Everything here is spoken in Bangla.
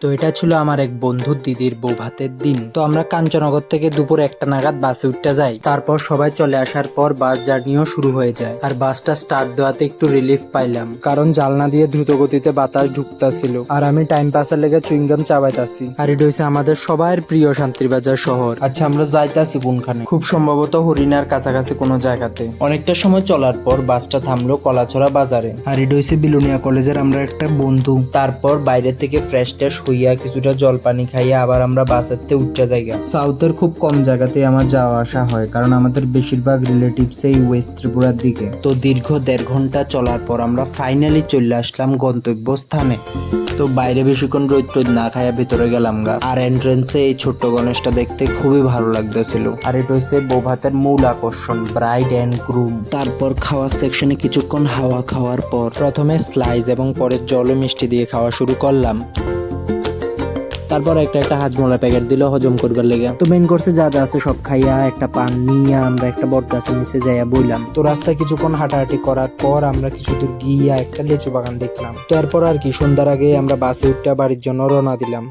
তো এটা ছিল আমার এক বন্ধুর দিদির বউ ভাতের দিন। তো আমরা কাঞ্চননগর থেকে দুপুর 1টা নাগাদ বাসে উঠতে যাই। তারপর সবাই চলে আসার পর বাস জার্নিও শুরু হয়ে যায়। আর বাসটা স্টার্ট দেওয়াতে একটু রিলিফ পাইলাম, কারণ জানলা দিয়ে দ্রুত গতিতে বাতাস ঢুকতাছিল আর আমি টাইম পাসের লেগে চুইংগাম চাবাইতাছি। আর এটা হচ্ছে আমাদের সবার প্রিয় শান্তিরবাজার শহর। আচ্ছা, আমরা যাইতাছি কোনখানে? খুব সম্ভবত হরিণার কাছাকাছি কোনো জায়গাতে। অনেকটা সময় চলার পর বাসটা থামলো কলাছড়া বাজারে। আর এটা হচ্ছে বিলোনিয়া কলেজের আমরা একটা বন্ধু। তারপর বাইরে থেকে ফ্রেশ ট্রেশ হইয়া কিছুটা জলপানি খাইয়া আবার আমরা বাসেতে উঠতে যাই। সাউথের খুব কম জায়গাতে আমার যাওয়া আসা হয়, কারণ আমাদের বেশিরভাগ রিলেটিভস এই ওয়েস্ট ত্রিপুরার দিকে। তো দীর্ঘ 1.5 ঘন্টা চলার পর আমরা ফাইনালি চলে আসলাম গন্তব্যস্থানে। তো বাইরে বেশিক্ষণ রোদ না খাইয়া ভিতরে গেলাম গা। আর এন্ট্রেন্সে এই ছোট্ট গণেশটা দেখতে খুবই ভালো লাগতেছিল। আর এটা হচ্ছে বৌভাতের মূল আকর্ষণ, ব্রাইড এন্ড গ্রুম। তারপর খাওয়ার সেকশনে কিছুক্ষণ হাওয়া খাওয়ার পর প্রথমে স্লাইস এবং পরে জল ও মিষ্টি দিয়ে খাওয়া শুরু করলাম। তারপর একটা হাজমোলা প্যাকেট দিল হজম করবার লেগে। তো মেন কোর্সে যা যা আছে সব খাইয়া একটা পান নিয়ে আমরা একটা বট গাছের নিচে যাইয়া বইলাম। তো রাস্তায় কিছুক্ষণ হাঁটাহাঁটি করার পর আমরা কিছু দূর গিয়া একটা লিচু বাগান দেখলাম। তো এরপর আর কি, সন্ধ্যার আগে আমরা বাসে উঠতে বাড়ির জন্য রওনা দিলাম।